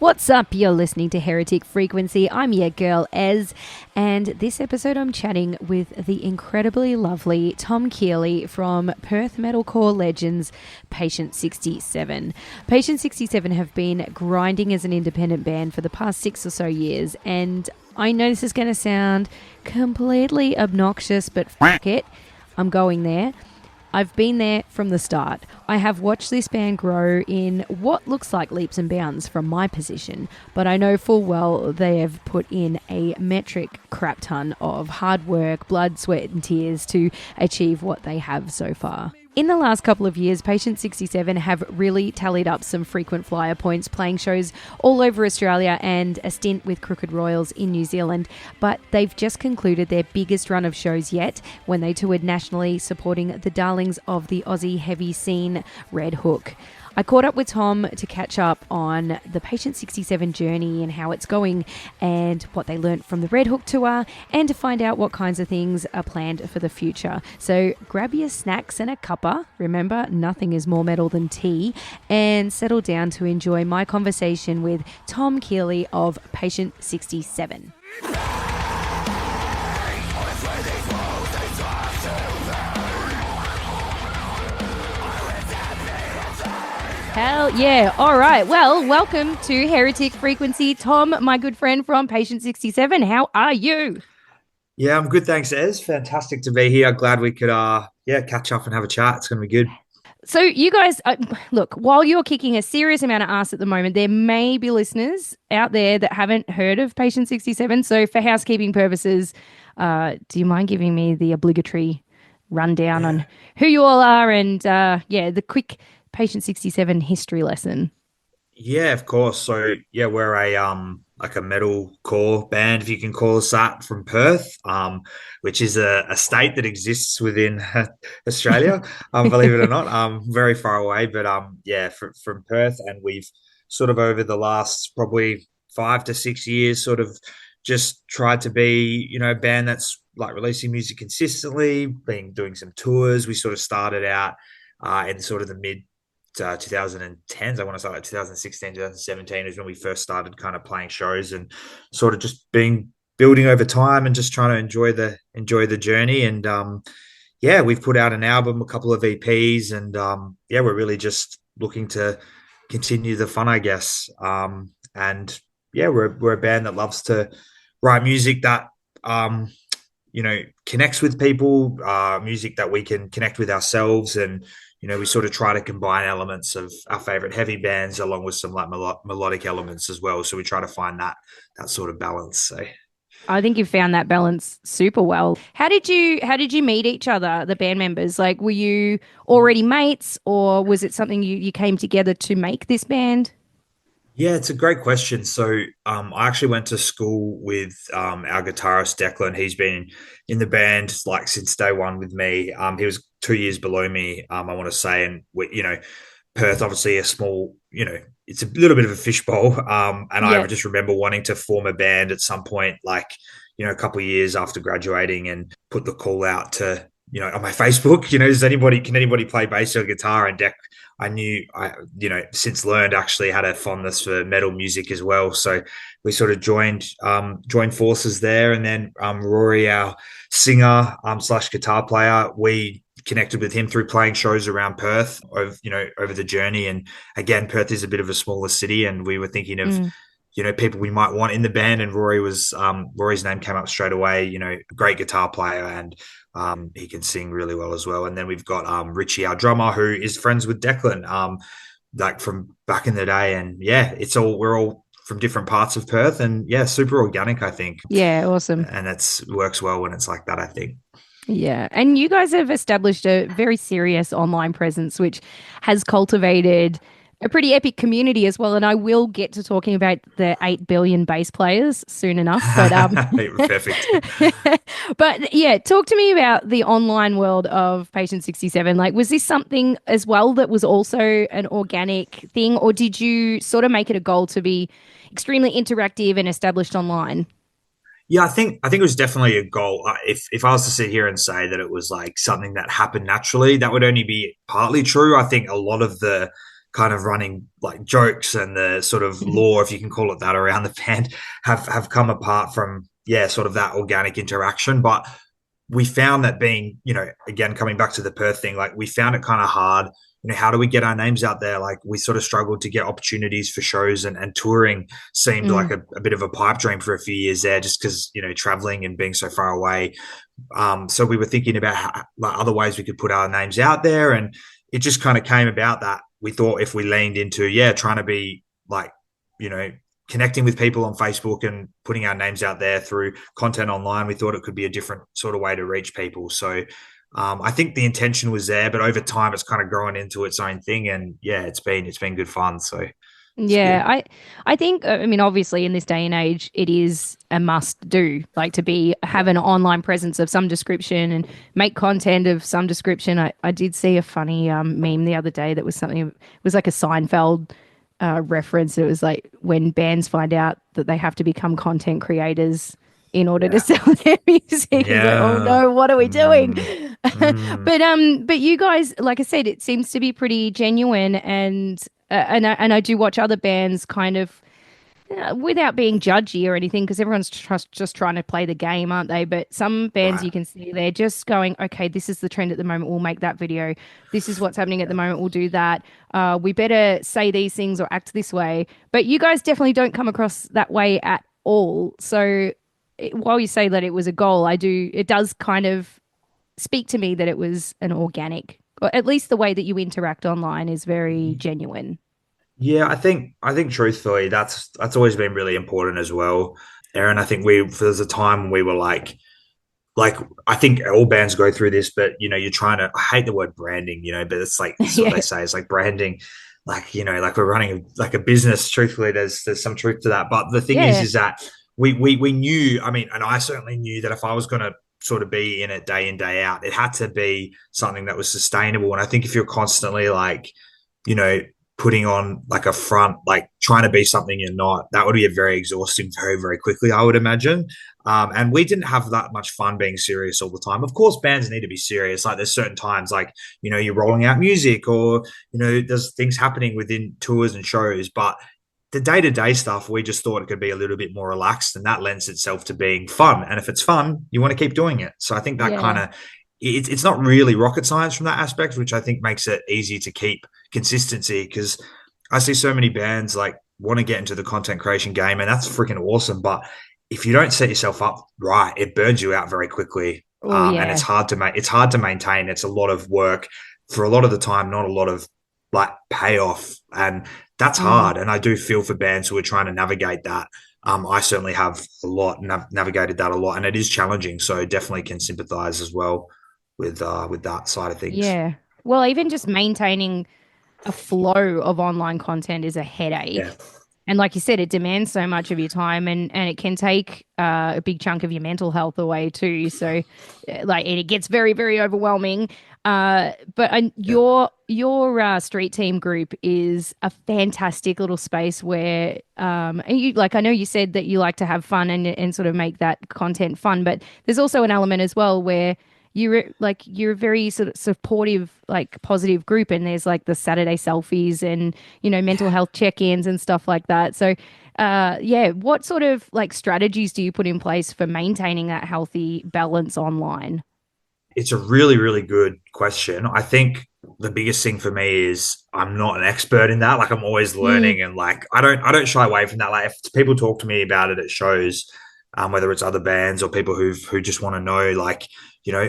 What's up? You're listening to Heretic Frequency. I'm your girl, Ez, and this episode I'm chatting with the incredibly lovely Tom Kiely from Perth metalcore legends Patient 67. Patient 67 have been grinding as an independent band for the past 6 or so years, and I know this is going to sound completely obnoxious, but fuck it, I'm going there. I've been there from the start. I have watched this band grow in what looks like leaps and bounds from my position, but I know full well they have put in a metric crap ton of hard work, blood, sweat and tears to achieve what they have so far. In the last couple of years, Patient 67 have really tallied up some frequent flyer points, playing shows all over Australia and a stint with Crooked Royals in New Zealand. But they've just concluded their biggest run of shows yet when they toured nationally supporting the darlings of the Aussie heavy scene, RedHook. I caught up with Tom to catch up on the Patient 67 journey and how it's going and what they learnt from the RedHook tour, and to find out what kinds of things are planned for the future. So grab your snacks and a cuppa. Remember, nothing is more metal than tea, and settle down to enjoy my conversation with Tom Kiely of Patient 67. Hell yeah. All right. Well, welcome to Heretic Frequency. Tom, my good friend from Patient 67. How are you? Yeah, I'm good. Thanks, Ez. Fantastic to be here. Glad we could, catch up and have a chat. It's going to be good. So you guys, look, while you're kicking a serious amount of ass at the moment, there may be listeners out there that haven't heard of Patient 67. So for housekeeping purposes, do you mind giving me the obligatory rundown on who you all are and, the quick Patient 67 history lesson? Yeah, of course. So yeah, we're a like a metal core band, if you can call us that, from Perth, which is a state that exists within Australia, believe it or not, very far away. But from Perth, and we've sort of over the last probably 5 to 6 years sort of just tried to be, a band that's like releasing music consistently, been doing some tours. We sort of started out in sort of the mid 2010s. I want to say like 2016, 2017 is when we first started kind of playing shows and sort of just building over time and just trying to enjoy the journey. And we've put out an album, a couple of EPs, and we're really just looking to continue the fun, I guess. We're a band that loves to write music that connects with people, music that we can connect with ourselves. And we sort of try to combine elements of our favorite heavy bands along with some like melodic elements as well. So we try to find that sort of balance. So I think you found that balance super well. How did you meet each other, the band members? Like, were you already mates, or was it something you came together to make this band? Yeah, it's a great question. So I actually went to school with our guitarist Declan. He's been in the band like since day one with me. He was 2 years below me, I want to say, and Perth, obviously a small, it's a little bit of a fishbowl. I just remember wanting to form a band at some point, like a couple of years after graduating, and put the call out to on my Facebook. Can anybody play bass or guitar? And Deck, I since learned actually had a fondness for metal music as well. So we sort of joined forces there. And then Rory, our singer slash guitar player, we connected with him through playing shows around Perth over the journey. And again, Perth is a bit of a smaller city, and we were thinking of people we might want in the band, and Rory's name came up straight away. Great guitar player, and he can sing really well as well. And then we've got Richie, our drummer, who is friends with Declan, like from back in the day. And we're all from different parts of Perth, and super organic, I think. Yeah, awesome. And works well when it's like that, I think. Yeah. And you guys have established a very serious online presence, which has cultivated a pretty epic community as well. And I will get to talking about the 8 billion bass players soon enough. But perfect. But yeah, talk to me about the online world of Patient 67. Like, was this something as well that was also an organic thing, or did you sort of make it a goal to be extremely interactive and established online? Yeah, I think it was definitely a goal. If I was to sit here and say that it was like something that happened naturally, that would only be partly true. I think a lot of the kind of running like jokes and the sort of lore, if you can call it that, around the band have come apart from, yeah, sort of that organic interaction. But we found that being, again, coming back to the Perth thing, like we found it kind of hard. How do we get our names out there? Like we sort of struggled to get opportunities for shows, and touring seemed like Mm. a bit of a pipe dream for a few years there, just because, traveling and being so far away. So we were thinking about like other ways we could put our names out there. And it just kind of came about that we thought if we leaned into, yeah, trying to be like, you know, connecting with people on Facebook and putting our names out there through content online, we thought it could be a different sort of way to reach people. So I think the intention was there, but over time it's kind of grown into its own thing. And yeah, it's been good fun. So it's Yeah, good. I think I mean obviously in this day and age it is a must do, like to be have Yeah. an online presence of some description and make content of some description. I did see a funny meme the other day that was something, it was like a Seinfeld reference. It was like when bands find out that they have to become content creators in order to Yeah. sell their music. It's like, oh Yeah. no, what are we doing? Mm, mm. But you guys, like I said, it seems to be pretty genuine, and I do watch other bands kind of without being judgy or anything, because everyone's just trying to play the game, aren't they? But some bands Right. you can see they're just going, okay, this is the trend at the moment. We'll make that video. This is what's happening at the Yeah. moment. We'll do that. We better say these things or act this way. But you guys definitely don't come across that way at all. So while you say that it was a goal, it does kind of speak to me that it was an organic, or at least the way that you interact online is very genuine. Yeah, I think truthfully, that's always been really important as well, Aaron. I think there's a time when we were like I think all bands go through this, but you're trying to, I hate the word branding, but it's like it's what Yeah. they say. It's like branding, like like we're running like a business. Truthfully, there's some truth to that. But the thing is Yeah. is that we knew, I mean, and I certainly knew that if I was gonna sort of be in it day in, day out, it had to be something that was sustainable. And I think if you're constantly like, you know, putting on like a front, like trying to be something you're not, that would be a very exhausting very, very quickly, I would imagine. And we didn't have that much fun being serious all the time. Of course, bands need to be serious. Like there's certain times, like, you're rolling out music, or, there's things happening within tours and shows. But the day-to-day stuff, we just thought it could be a little bit more relaxed, and that lends itself to being fun. And if it's fun, you want to keep doing it. So I think that kind Yeah. of, it's not really rocket science from that aspect, which I think makes it easy to keep consistency, because I see so many bands like want to get into the content creation game, and that's freaking awesome. But if you don't set yourself up right, it burns you out very quickly, Oh, and yeah. it's hard to maintain. It's a lot of work for a lot of the time, not a lot of like payoff, and that's Mm. hard. And I do feel for bands who are trying to navigate that. I certainly have a lot navigated that a lot, and it is challenging. So definitely can sympathise as well with that side of things. Yeah. Well, even just maintaining a flow of online content is a Yeah, headache. And like you said, it demands so much of your time, and it can take a big chunk of your mental health away too. So, like, and it gets very, very overwhelming. But yeah, your street team group is a fantastic little space where and you, like, I know you said that you like to have fun and sort of make that content fun, but there's also an element as well where you're a very sort of supportive, like positive group, and there's like the Saturday selfies and mental yeah. health check-ins and stuff like that. So yeah, what sort of like strategies do you put in place for maintaining that healthy balance online? It's a really, really good question. I think the biggest thing for me is I'm not an expert in that. Like I'm always Mm, learning, and like I don't shy away from that. Like if people talk to me about it at shows, whether it's other bands or people who just want to know, like,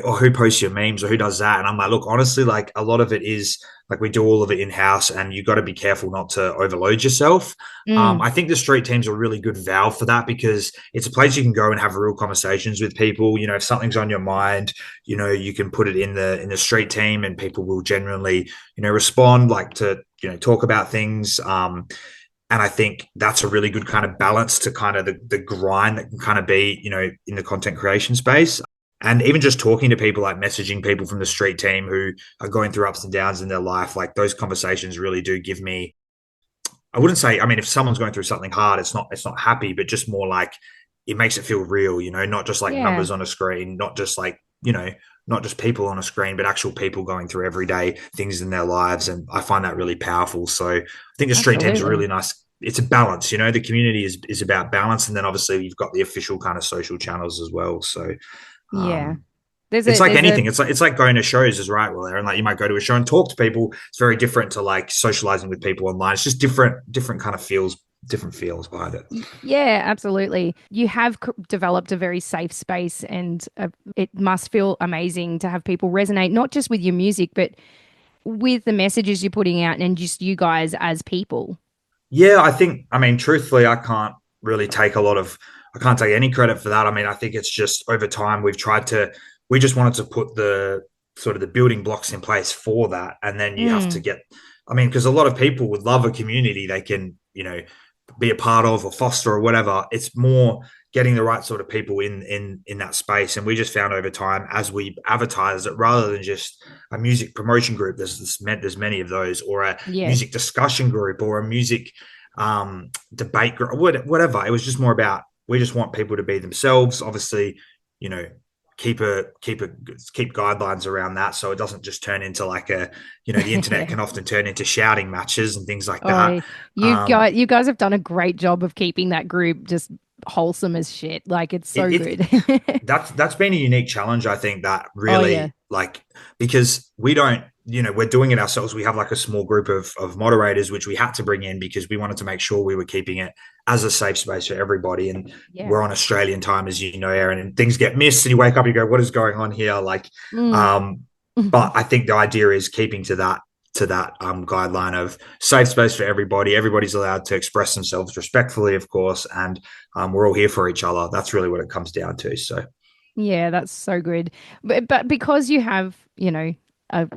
or who posts your memes or who does that. And I'm like, look, honestly, like a lot of it is like we do all of it in house, and you got to be careful not to overload yourself. mm, I think the street team's a really good valve for that, because it's a place you can go and have real conversations with people. If something's on your mind, you can put it in the street team, and people will genuinely, respond, like to, talk about things. And I think that's a really good kind of balance to kind of the grind that can kind of be, in the content creation space. And even just talking to people, like messaging people from the street team who are going through ups and downs in their life, like those conversations really do give me, I wouldn't say, I mean, if someone's going through something hard, it's not happy, but just more like it makes it feel real, not just like yeah. numbers on a screen, not just like, not just people on a screen, but actual people going through everyday things in their lives. And I find that really powerful. So I think the street team's a Absolutely. really nice. It's a balance, the community is about balance, and then obviously you've got the official kind of social channels as well. So Yeah. um, it's like There's a anything. It's like going to shows is right, well, Aaron. Like you might go to a show and talk to people. It's very different to like socializing with people online. It's just different kind of feels, different feels behind it. Yeah, absolutely. You have developed a very safe space, and it must feel amazing to have people resonate not just with your music, but with the messages you're putting out and just you guys as people. Yeah, I mean, truthfully, I can't take any credit for that. I mean, I think it's just over time we just wanted to put the sort of the building blocks in place for that. And then you have to Mm, I mean, because a lot of people would love a community they can, be a part of or foster or whatever. It's more getting the right sort of people in that space. And we just found over time as we advertise it, rather than just a music promotion group, there's many of those, or a yeah. music discussion group, or a music debate group, whatever. It was just more about we just want people to be themselves. Obviously, you know, keep guidelines around that so it doesn't just turn into like the internet Yeah. can often turn into shouting matches and things like that. Oh, Um, you guys have done a great job of keeping that group just wholesome as shit. Like it's so it good. that's been a unique challenge, I think, that Oh yeah. really, like, because we don't, we're doing it ourselves. We have like a small group of moderators which we had to bring in because we wanted to make sure we were keeping it as a safe space for everybody. And Yeah. we're on Australian time, as you know, Aaron, and things get missed and you wake up and you go, what is going on here? Like, Mm. um but I think the idea is keeping to that guideline of safe space for everybody. Everybody's allowed to express themselves respectfully, of course, and we're all here for each other. That's really what it comes down to. So Yeah, that's so good. But because you have,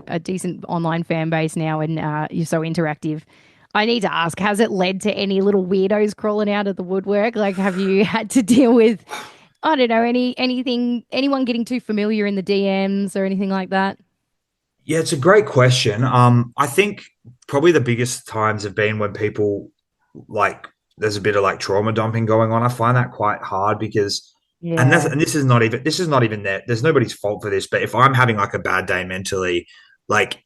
a decent online fan base now and you're so interactive, I need to ask, has it led to any little weirdos crawling out of the woodwork? Like, have you had to deal with, I don't know, anyone getting too familiar in the DMs or anything like that? yeah, it's a great question. I think probably the biggest times have been when people, like, there's a bit of like trauma dumping going on. I find that quite hard because, Yeah. and this is not even that there's nobody's fault for this, but if I'm having like a bad day mentally, like,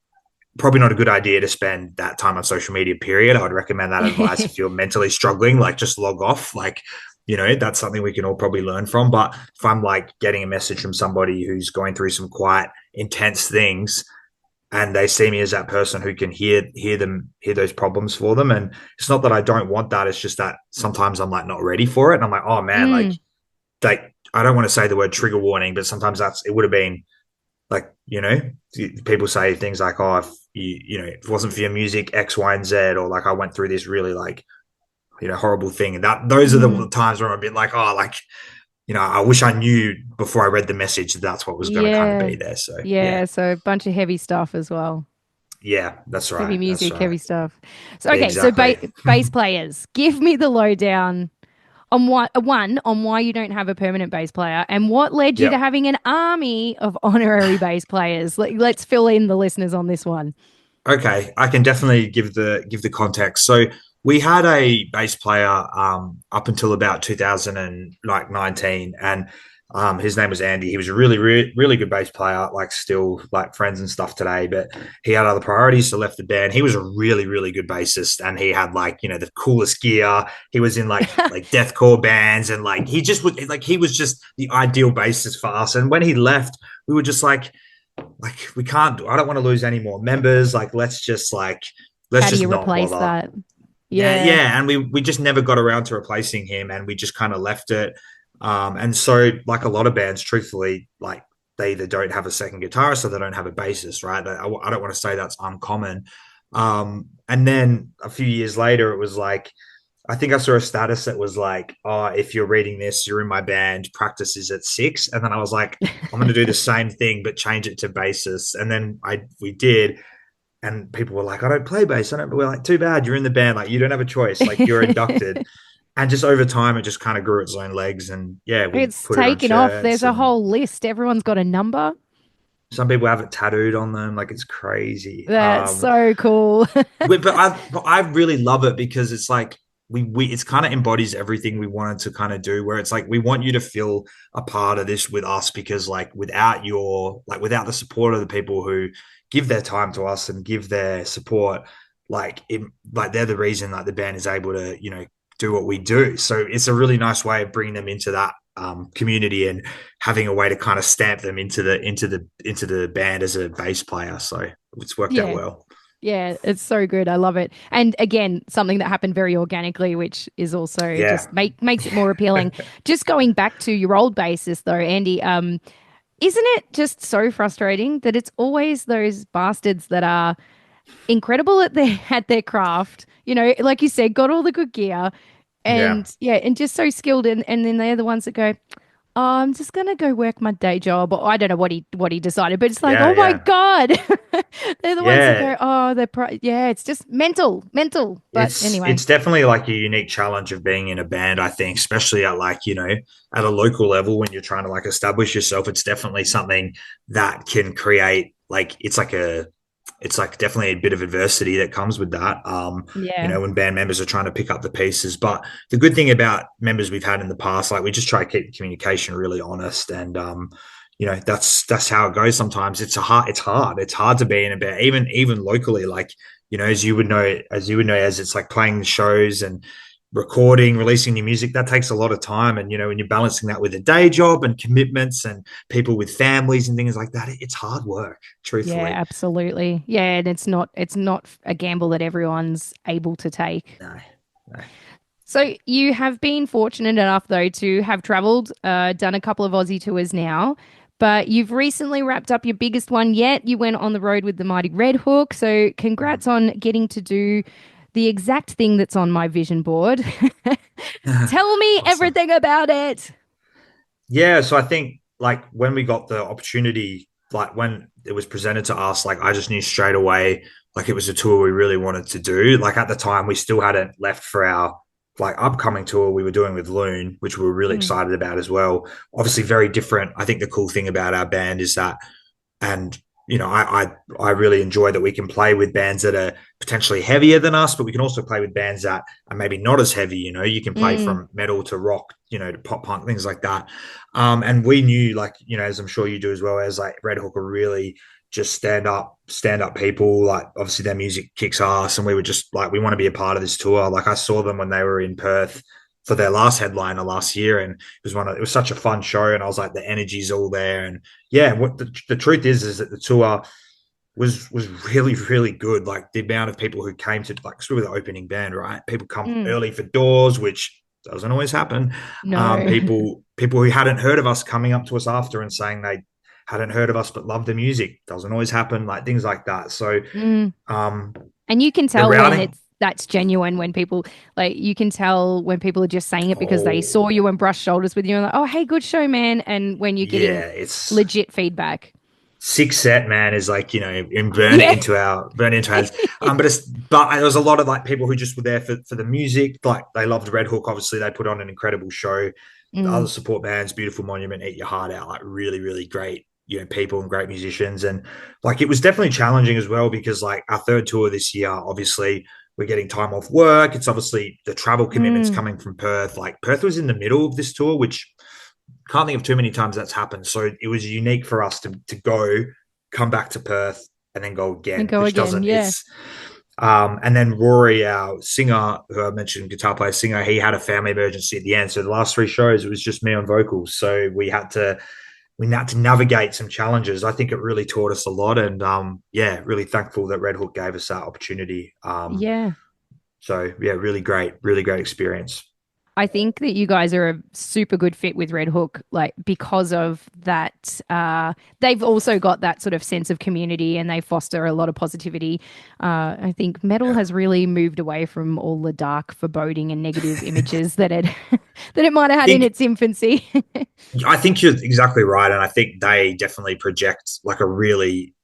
probably not a good idea to spend that time on social media, period. I would recommend that advice if you're mentally struggling, like just log off. Like, that's something we can all probably learn from. But if I'm like getting a message from somebody who's going through some quite intense things, and they see me as that person who can hear those problems for them. And it's not that I don't want that. It's just that sometimes I'm like not ready for it. And I'm like, oh man, Mm. like I don't want to say the word trigger warning, but sometimes it would have been like, people say things like, oh, if if it wasn't for your music, X, Y, and Z, or like I went through this really like, horrible thing. And those are Mm. the times where I'm a bit like, oh, like, I wish I knew before I read the message that that's what was going to kind of Yeah. be there. So yeah, Yeah. So a bunch of heavy stuff as well. yeah, that's Heavy right. That's music, right. heavy stuff. So okay, so Exactly. bass players, give me the lowdown on on why you don't have a permanent bass player and what led you to Yep. having an army of honorary bass players. Let's fill in the listeners on this one. Okay, I can definitely give the context. So we had a bass player up until about 2019, and his name was Andy. He was a really good bass player, like still like friends and stuff today. But he had other priorities, so left the band. He was a really good bassist, and he had like the coolest gear. He was in like deathcore bands, and like he was just the ideal bassist for us. And when he left, we were just like we can't, I don't want to lose any more members, like let's How do just you not replace bother. that? Yeah, Yeah. yeah, and we just never got around to replacing him, and we just kind of left it. And so like a lot of bands, truthfully, like they either don't have a second guitarist or they don't have a bassist, right? I don't want to say that's uncommon. And then a few years later, it was like, I think I saw a status that was like, oh, if you're reading this, you're in my band, practice is at 6. And then I was like, I'm going to do the same thing, but change it to basis. And then we did. And people were like, I don't play bass. I don't, we're like, too bad. You're in the band. Like, you don't have a choice. Like, you're inducted. And just over time, it just kind of grew its own legs. And yeah, we It's put it on taken off. There's shirts, a and whole list. Everyone's got a number. some people have it tattooed on them. Like, it's crazy. That's so cool. But I really love it because it's like, we it's kind of embodies everything we wanted to kind of do, where it's like we want you to feel a part of this with us, because like without the support of the people who give their time to us and give their support, like they're the reason like the band is able to, do what we do. So it's a really nice way of bringing them into that community and having a way to kind of stamp them into the band as a bass player. So it's worked out Yeah. well. Yeah, it's so good. I love it. And again, something that happened very organically, which is also Yeah. just makes it more appealing. Just going back to your old bassist though, Andy, isn't it just so frustrating that it's always those bastards that are incredible at their craft, like you said, got all the good gear Yeah. and yeah, and just so skilled and then they're the ones that go, oh, I'm just gonna go work my day job. Or I don't know what he decided, but it's like, Yeah. oh my Yeah. God. They're the ones that Yeah. go, oh, yeah, it's just mental. But It's anyway, it's definitely like a unique challenge of being in a band, I think, especially at like, at a local level when you're trying to like establish yourself. It's definitely something that can create like it's like definitely a bit of adversity that comes with that. yeah, When band members are trying to pick up the pieces. But the good thing about members we've had in the past, like we just try to keep the communication really honest, and that's how it goes sometimes. It's hard to be in a band, even locally, like, as it's like playing the shows and recording, releasing new music, that takes a lot of time. And when you're balancing that with a day job and commitments and people with families and things like that, it's hard work, yeah, truthfully. absolutely. Yeah, and it's not a gamble that everyone's able to take. No, no. So you have been fortunate enough though to have traveled, done a couple of Aussie tours now, but you've recently wrapped up your biggest one yet. You went on the road with the mighty RedHook. So congrats on getting to do the exact thing that's on my vision board. Tell me Awesome. everything about it. Yeah, so I think like when we got the opportunity, like when it was presented to us, like I just knew straight away, like it was a tour we really wanted to do. Like at the time, we still hadn't left for our like upcoming tour we were doing with Loon, which we were really Mm, excited about as well. Obviously, very different. I think the cool thing about our band is that, and I really enjoy that we can play with bands that are potentially heavier than us, but we can also play with bands that are maybe not as heavy. You can play mm, from metal to rock, to pop punk, things like that. And we knew, like, as I'm sure you do as well, as like Red Hook are really just stand up people. Like obviously their music kicks ass, and we were just like, we want to be a part of this tour. Like I saw them when they were in Perth for their last headliner last year, and it was such a fun show, and I was like, the energy's all there. And yeah, what the truth is that the tour was really, really good. Like the amount of people who came to, like, we were the opening band, right? People come mm. early for doors, which doesn't always happen. No. People who hadn't heard of us coming up to us after and saying they hadn't heard of us but loved the music, doesn't always happen. Like things like that. So Mm. um And you can the tell when routing, that's genuine when people like you can tell when people are just saying it because they oh saw you and brushed shoulders with you and like, oh hey, good show, man. And when you're getting yeah, it's legit feedback. six set man is like, and Yeah. burn it into our heads. But there was a lot of like people who just were there for the music. Like they loved Red Hook. Obviously they put on an incredible show. The other Mm, support bands, Beautiful Monument, Eat Your Heart Out, like really, really great, people and great musicians. And like it was definitely challenging as well, because like our third tour this year, obviously we're getting time off work. It's obviously the travel commitments mm. coming from Perth. Like Perth was in the middle of this tour, which can't think of too many times that's happened. So it was unique for us to go, come back to Perth, and then go And again, go which again. doesn't. Yeah. It's And then Rory, our singer, who I mentioned, guitar player, singer, he had a family emergency at the end. So the last three shows, it was just me on vocals. So we had to navigate some challenges. I think it really taught us a lot, and yeah, really thankful that Red Hook gave us that opportunity. Yeah. So yeah, really great experience. I think that you guys are a super good fit with Red Hook, like because of that. They've also got that sort of sense of community, and they foster a lot of positivity. I think metal Yeah. has really moved away from all the dark, foreboding, and negative images that it that it might have had in think its infancy. I think you're exactly right, and I think they definitely project like a really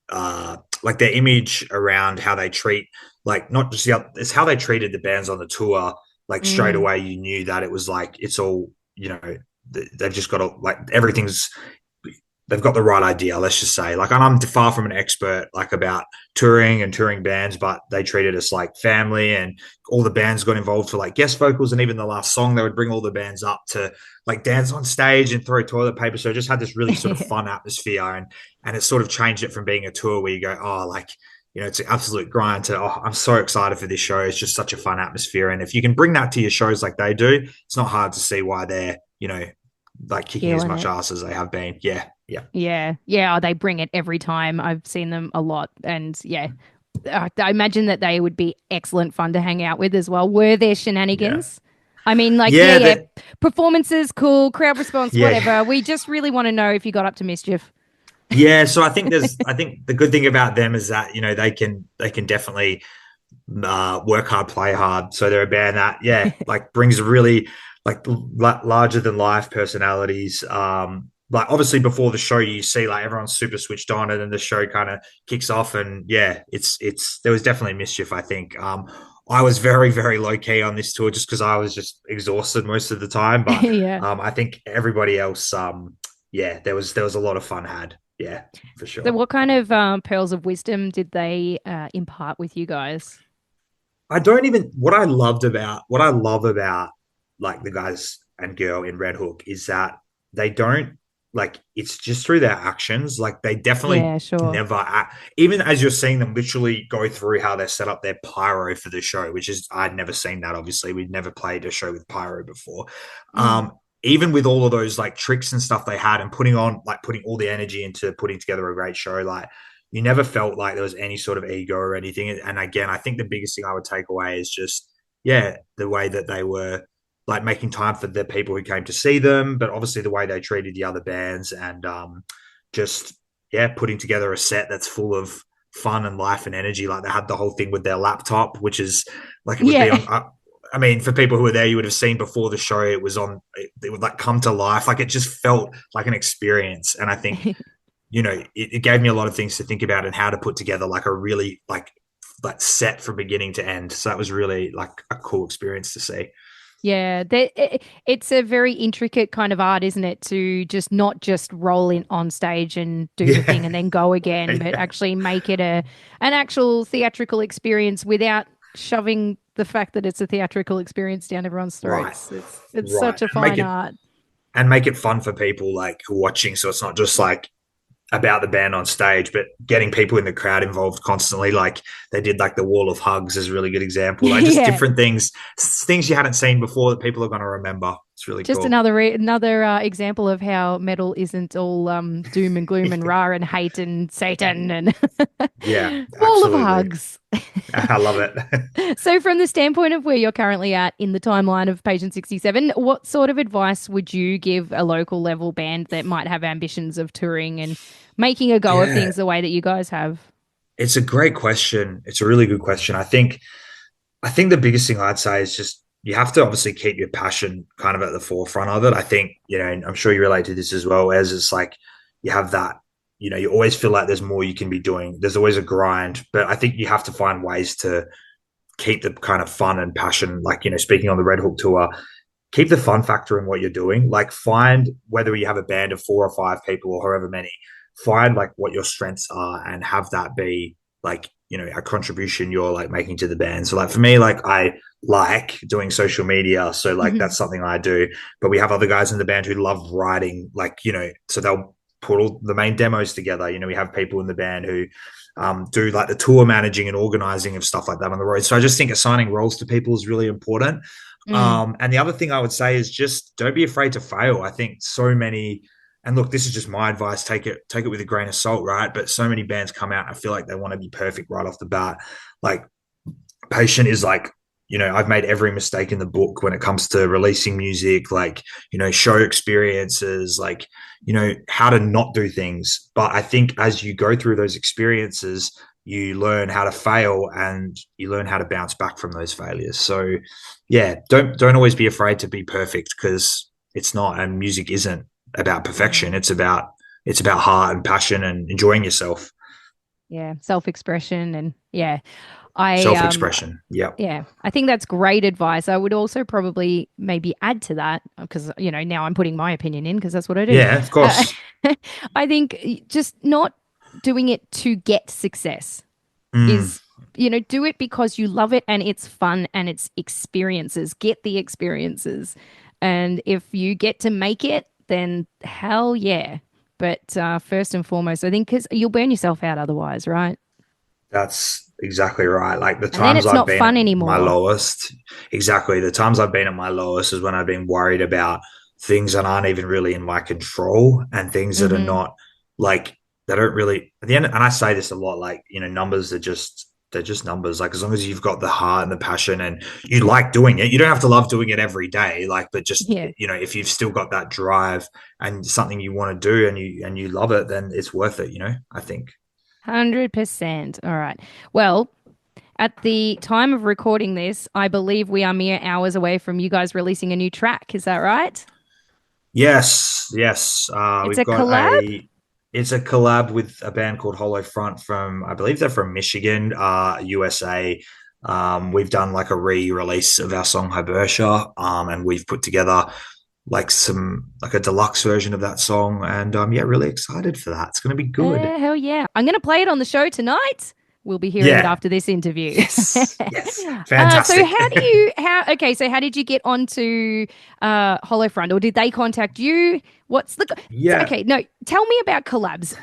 like their image around how they treat, like not just it's how they treated the bands on the tour. Like straight Mm, away, you knew that it was like it's all, they've just got to, like, everything's they've got the right idea. Let's just say, like, I'm far from an expert like about touring and touring bands, but they treated us like family, and all the bands got involved for like guest vocals, and even the last song, they would bring all the bands up to like dance on stage and throw toilet paper. So it just had this really sort of fun atmosphere, and it sort of changed it from being a tour where you go, oh, like, it's an absolute grind to, oh, I'm so excited for this show. It's just such a fun atmosphere. And if you can bring that to your shows like they do, it's not hard to see why they're, like kicking as Killing much it. ass as they have been. Yeah. Yeah. Yeah, yeah, they bring it every time. I've seen them a lot, and yeah, I imagine that they would be excellent fun to hang out with as well. Were there Yeah. shenanigans? I mean, like, yeah, Yeah. yeah, That, performances, cool, crowd response, yeah. whatever. We just really want to know if you got up to mischief. Yeah. So I think the good thing about them is that, they can definitely work hard, play hard. So they're a band that, yeah, like brings really like larger than life personalities. Like obviously before the show, you see like everyone's super switched on, and then the show kind of kicks off, and yeah, it's there was definitely mischief. I think. I was very very low key on this tour just because I was just exhausted most of the time, but Yeah. I think everybody else, yeah, there was a lot of fun had. Yeah, for So, sure. what kind of pearls of wisdom did they impart with you guys? I don't even what I love about like the guys and girl in Red Hook is that they don't like it's just through their actions. Like they definitely Yeah, sure. never act, even as you're seeing them literally go through how they set up their pyro for the show, which is I'd never seen that. Obviously, we'd never played a show with pyro before. Mm. Even with all of those like tricks and stuff they had, and putting all the energy into putting together a great show, like you never felt like there was any sort of ego or anything. And again, I think the biggest thing I would take away is just, yeah, the way that they were like making time for the people who came to see them, but obviously the way they treated the other bands, and just, yeah, putting together a set that's full of fun and life and energy. Like they had the whole thing with their laptop, which is like it would be Yeah. on. I mean, for people who were there, you would have seen before the show, it was on, it would like come to life. Like it just felt like an experience. And I think it gave me a lot of things to think about and how to put together like a really like set from beginning to end. So that was really like a cool experience to see. Yeah, it's a very intricate kind of art, isn't it? To just not just roll in on stage and do the thing Yeah. and then go again, but Yeah. actually make it an actual theatrical experience without shoving the fact that it's a theatrical experience down everyone's Right. throats. It's Right. such a fine art. And make it fun for people like who are watching. So it's not just like about the band on stage, but getting people in the crowd involved constantly. Like they did like the wall of hugs is a really good example. Like just Yeah, different things you hadn't seen before that people are going to remember. It's really just cool. another example of how metal isn't all doom and gloom and rah and hate and Satan and Yeah, wall of absolutely. hugs. I love it. So, from the standpoint of where you're currently at in the timeline of Patient 67, what sort of advice would you give a local level band that might have ambitions of touring and making a go of Yeah, things the way that you guys have? it's a great question. It's a really good question. I think the biggest thing I'd say is just you have to obviously keep your passion kind of at the forefront of it. I think, and I'm sure you relate to this as well, as it's like you have that, you always feel like there's more you can be doing. There's always a grind, but I think you have to find ways to keep the kind of fun and passion, like, speaking on the Red Hook tour, keep the fun factor in what you're doing. Like find whether you have a band of 4 or 5 people or however many, find like what your strengths are and have that be like, a contribution you're like making to the band. So like for me, like I like doing social media. So like Mhm. that's something I do. But we have other guys in the band who love writing, like, so they'll put all the main demos together. We have people in the band who do like the tour managing and organizing of stuff like that on the road. So I just think assigning roles to people is really important. Mm. And the other thing I would say is just don't be afraid to fail. I think so many, and look, this is just my advice. Take it with a grain of salt, right? But so many bands come out, I feel like they want to be perfect right off the bat. Like Patient is like, I've made every mistake in the book when it comes to releasing music, like, show experiences, like, how to not do things. But I think as you go through those experiences, you learn how to fail and you learn how to bounce back from those failures. So yeah, don't always be afraid to be perfect because it's not, and music isn't about perfection. Mm. It's about heart and passion and enjoying yourself. Yeah, self expression and yeah. I Self-expression. Yep. Yeah, I think that's great advice. I would also probably maybe add to that because, now I'm putting my opinion in because that's what I do. Yeah, of Uh, course. I think just not doing it to get success Mm, is, do it because you love it and it's fun and it's experiences. Get the experiences. And if you get to make it, then hell yeah. But first and foremost, I think because you'll burn yourself out otherwise, right? that's exactly right. Like the And then times it's I've not been at fun my anymore. lowest, exactly. The times I've been at my lowest is when I've been worried about things that aren't even really in my control and things that are Hmm. not like they don't really at the end. And I say this a lot, like, numbers are just they're just numbers. Like as long as you've got the heart and the passion and you like doing it, you don't have to love doing it every day. Like, but just Yeah. if you've still got that drive and something you want to do and you love it, then it's worth it. I think. 100%. All right. Well, at the time of recording this, I believe we are mere hours away from you guys releasing a new track. Is that right? Yes, yes. It's We've a got collab? it's a collab with a band called Hollow Front from, I believe they're from Michigan, USA. We've done like a re-release of our song Hibbertia, and we've put together like a deluxe version of that song, and yeah, really excited for that. It's going to be good. Hell yeah. I'm going to play it on the show tonight. We'll be hearing it Yeah. after this interview. Yes. Yes. So Fantastic. so how did you get onto Hollow Front, or did they contact you? Yeah. Okay, no, tell me about collabs,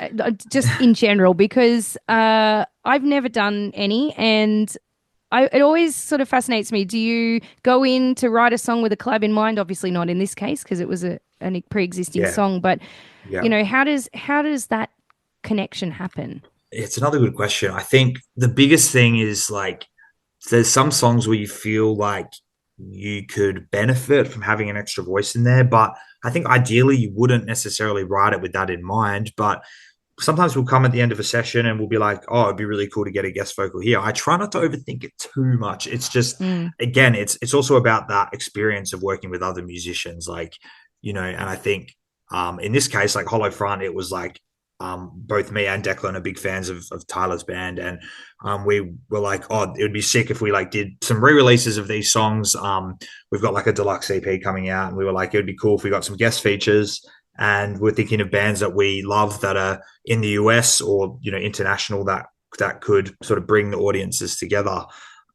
just in general, because I've never done any, and it always sort of fascinates me. Do you go in to write a song with a collab in mind? Obviously not in this case because it was a pre-existing Yeah. song, but Yeah. how does that connection happen? It's another good question. I think the biggest thing is like there's some songs where you feel like you could benefit from having an extra voice in there, but I think ideally you wouldn't necessarily write it with that in mind. But sometimes we'll come at the end of a session and we'll be like, oh, it'd be really cool to get a guest vocal here. I try not to overthink it too much. It's just, Mm, again, it's also about that experience of working with other musicians, like, and I think in this case, like Hollow Front, it was like both me and Declan are big fans of Tyler's band, and we were like, oh, it would be sick if we like did some re-releases of these songs. We've got like a deluxe EP coming out, and we were like, it would be cool if we got some guest features. And we're thinking of bands that we love that are in the US or international that could sort of bring the audiences together.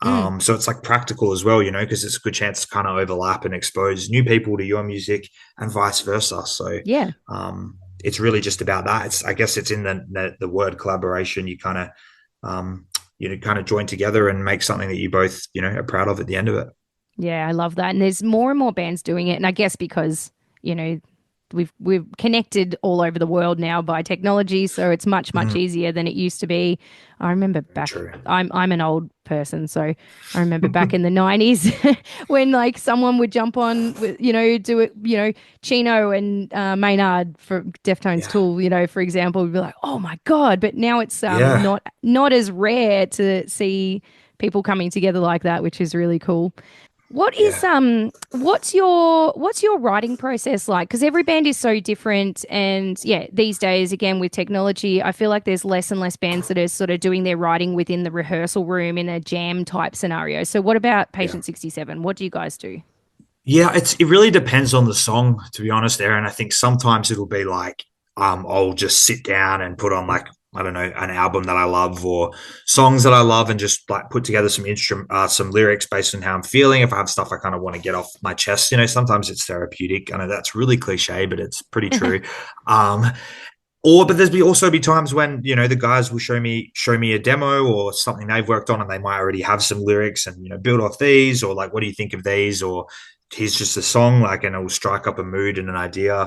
mm, So it's like practical as well, because it's a good chance to kind of overlap and expose new people to your music and vice versa. So yeah. it's really just about that. I guess it's in the word collaboration. You kind of kind of join together and make something that you both are proud of at the end of it. Yeah, I love that. And there's more and more bands doing it. And I guess because, we've connected all over the world now by technology, so it's much, much Mm, easier than it used to be. I remember very back true. I'm an old person, so I remember back in the 90s when like someone would jump on with, do it, Chino and Maynard for Deftones Yeah. Tool, for example, we'd be like, "Oh my God." But now it's Yeah. not as rare to see people coming together like that, which is really cool. Yeah. What's your writing process like? Because every band is so different, and yeah, these days again with technology, I feel like there's less and less bands that are sort of doing their writing within the rehearsal room in a jam type scenario. So what about Yeah. Patient 67? What do you guys do? Yeah, it really depends on the song, to be honest, Aaron. I think sometimes it'll be like I'll just sit down and put on like I don't know an album that I love or songs that I love and just like put together some lyrics based on how I'm feeling. If I have stuff I kind of want to get off my chest, sometimes it's therapeutic. I know that's really cliche, but it's pretty true. Um, but also be times when the guys will show me a demo or something they've worked on, and they might already have some lyrics and build off these, or like, what do you think of these, or here's just a song, like, and it'll strike up a mood and an idea.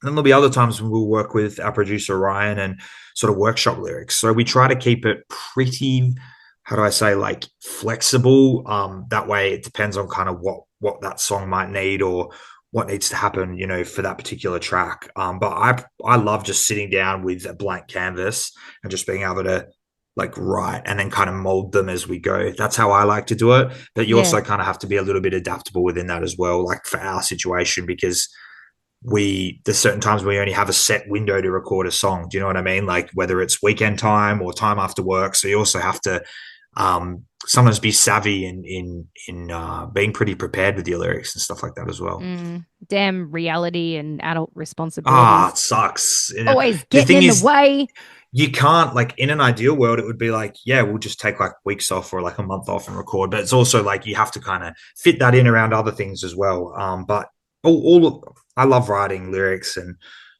And then there'll be other times when we'll work with our producer Ryan and sort of workshop lyrics. So we try to keep it pretty, how do I say, like flexible. That way it depends on kind of what that song might need or what needs to happen, for that particular track. But I love just sitting down with a blank canvas and just being able to like write and then kind of mold them as we go. That's how I like to do it. But you Yeah, also kind of have to be a little bit adaptable within that as well, like for our situation, because there's certain times we only have a set window to record a song. Do you know what I mean? Like whether it's weekend time or time after work. So you also have to sometimes be savvy in being pretty prepared with your lyrics and stuff like that as well. Damn reality and adult It responsibilities. sucks. Always The getting thing in the is, way. you can't, like, in an ideal world, it would be like, yeah, we'll just take like weeks off or like a month off and record. But it's also like you have to kind of fit that in around other things as well. But I love writing lyrics, and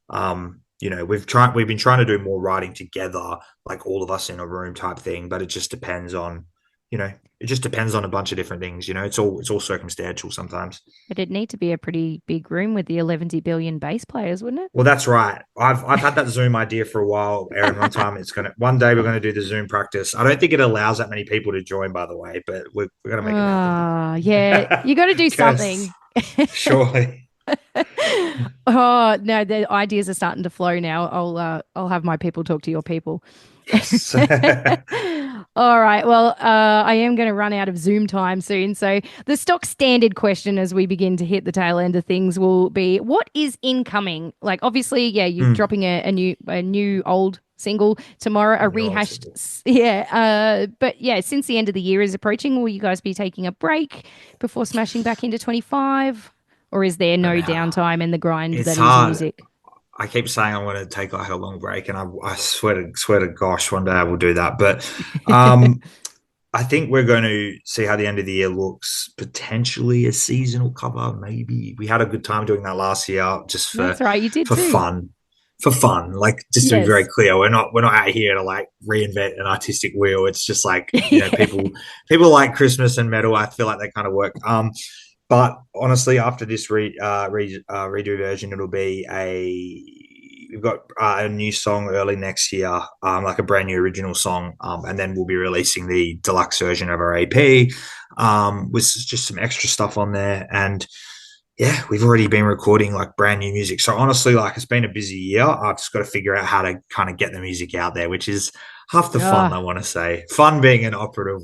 we've been trying to do more writing together, like all of us in a room type thing. But it just depends on, you know, it just depends on a bunch of different things. It's all circumstantial sometimes. It'd need to be a pretty big room with the 11 billion bass players, wouldn't Well, that's right. I've had that Zoom idea for a while, Aaron. it? One day we're gonna do the Zoom practice. I don't think it allows that many people to join, by the way, but we're gonna make it Yeah, happen. you got to do Because something. surely, Oh no, the ideas are starting to flow now. I'll have my people talk to your people. yes. All right. Well, I am going to run out of Zoom time soon. So the stock standard question as we begin to hit the tail end of things will be, what is incoming? Like, obviously, yeah, you're Hmm. dropping a new old single tomorrow, a New old rehashed, single. yeah. But yeah, since the end of the year is approaching, will you guys be taking a break before smashing back into 25? Or is there I no mean, downtime in the grind it's that is hard. music? I keep saying I want to take like a long break, and I swear to gosh, one day I will do that. But um, I think we're going to see how the end of the year looks. Potentially a seasonal cover, maybe. We had a good time doing that last year, just That's right, you did for too. fun. For fun, like, just to be very Yes. clear, we're not out here to like reinvent an artistic wheel. It's just like, Yeah. people like Christmas and metal. I feel like they kind of work. But honestly, after this redo version, it'll be we've got a new song early next year, like a brand new original song, and then we'll be releasing the deluxe version of our EP, with just some extra stuff on there. And yeah, we've already been recording like brand new music. So honestly, like, it's been a busy year. I've just got to figure out how to kind of get the music out there, which is half the fun, I Ah. want to say. Fun being an operative,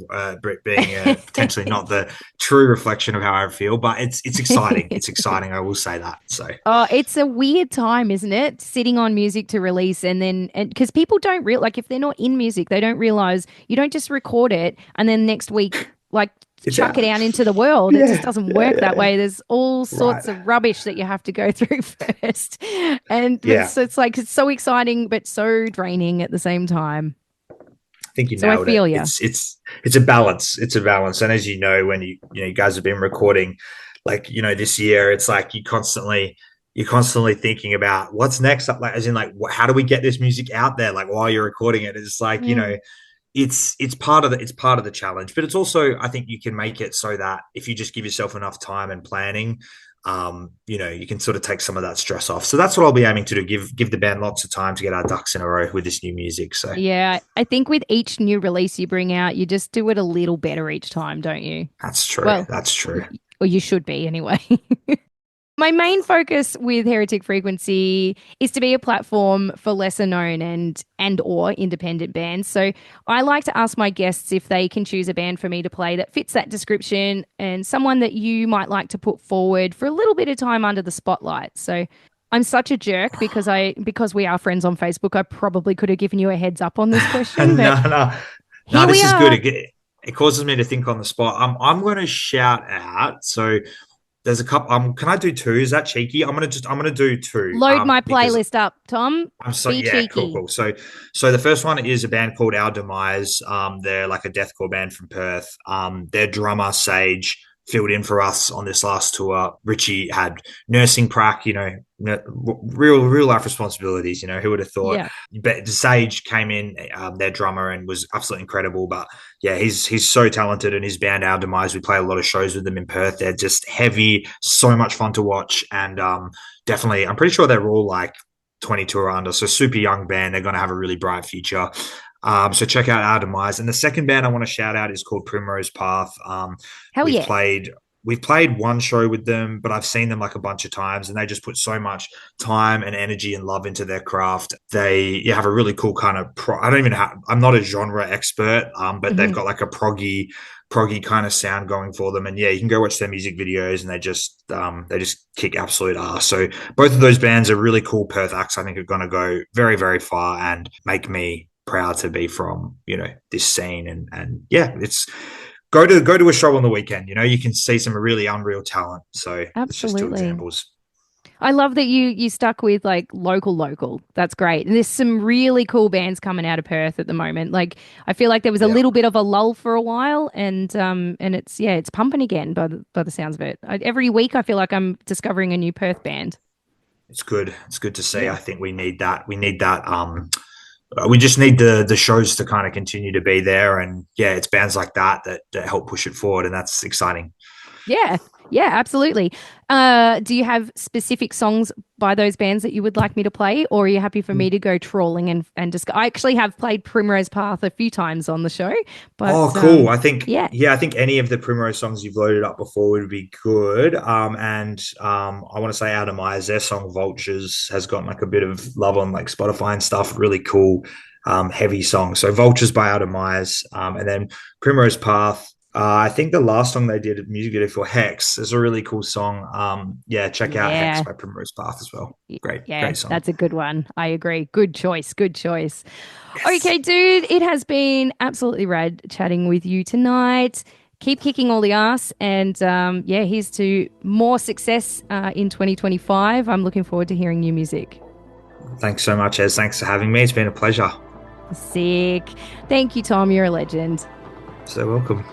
being potentially not the true reflection of how I feel, but it's exciting. It's exciting. I will say that. So Oh, it's a weird time, isn't it? Sitting on music to release and because people don't real like if they're not in music, they don't realize you don't just record it and then next week like it's chuck it out. out into the world. It just Yeah, doesn't yeah, work yeah, that yeah. way. There's all Right. sorts of rubbish that you have to go through first. And Yeah, so it's like it's so exciting but so draining at the same time. I think you So I nailed it. feel you. It's a balance. It's a balance. And as you know, when you guys have been recording, like, this year, it's like you're constantly thinking about what's next. Like, as in, like, how do we get this music out there? Like, while you're recording it, it's like, Mm. it's part of the challenge, but it's also, I think, you can make it so that if you just give yourself enough time and planning, you can sort of take some of that stress off. So that's what I'll be aiming to do. Give the band lots of time to get our ducks in a row with this new music. So Yeah, I think with each new release you bring out, you just do it a little better each time, don't you? that's true. Well, That's true. or you should be anyway. My main focus with Heretic Frequency is to be a platform for lesser known and or independent bands. So I like to ask my guests if they can choose a band for me to play that fits that description and someone that you might like to put forward for a little bit of time under the spotlight. So I'm such a jerk because we are friends on Facebook. I probably could have given you a heads up on this question, but No, no, no. here we This is good. are. It causes me to think on the spot. I'm going to shout out. So there's a couple. Can I do two? Is that cheeky? I'm gonna do two. Load my Because playlist up, Tom. I'm so, Be yeah, cool, cheeky. cool. So the first one is a band called Our Demise. They're like a deathcore band from Perth. Their drummer Sage filled in for us on this last tour. Richie had nursing prac, real life responsibilities. Who would have thought? Yeah. But Sage came in, their drummer, and was absolutely incredible. But yeah, he's so talented, and his band Our Demise, we play a lot of shows with them in Perth. They're just heavy, so much fun to watch, and definitely, I'm pretty sure they're all like 22 or under, so super young band. They're going to have a really bright future. So check out Our Demise. And the second band I want to shout out is called Primrose Path. Hell We've yeah. played we've played one show with them, but I've seen them like a bunch of times, and they just put so much time and energy and love into their craft. They have a really cool kind of I don't even have, I'm not a genre expert, but they've Mhm. got like a proggy kind of sound going for them. And yeah, you can go watch their music videos, and they just kick absolute ass. So both of those bands are really cool Perth acts. I think are going to go very, very far and make me proud to be from, this scene. And yeah, it's go to a show on the weekend. You can see some really unreal talent. So it's just two Absolutely. examples. I love that you stuck with like local. That's great. And there's some really cool bands coming out of Perth at the moment. Like I feel like there was a Yeah, little bit of a lull for a while, and it's pumping again by the sounds of it. Every week I feel like I'm discovering a new Perth band. it's good. It's good to see. Yeah. I think we need that. We need that. We just need the shows to kind of continue to be there, and yeah, it's bands like that help push it forward, and that's exciting. Yeah. Yeah, absolutely. Do you have specific songs by those bands that you would like me to play, or are you happy for me to go trawling and just? I actually have played Primrose Path a few times on the show, Oh, but cool. I think, yeah, yeah, I think any of the Primrose songs you've loaded up before would be good. And I want to say Adam Myers, their song Vultures has gotten like a bit of love on like Spotify and stuff. Really cool, heavy song. So Vultures by Adam Myers. And then Primrose Path. I think the last song they did a music video for Hex is a really cool song. Yeah, check out Hex yeah. by Primrose Path as well. Great, Yeah, great song. that's a good one. I agree. Good choice. Good choice. Yes. Okay, dude, it has been absolutely rad chatting with you tonight. Keep kicking all the ass. And yeah, here's to more success in 2025. I'm looking forward to hearing new music. Thanks so much, Ez. Thanks for having me. It's been a pleasure. Sick. Thank you, Tom. You're a legend. So welcome.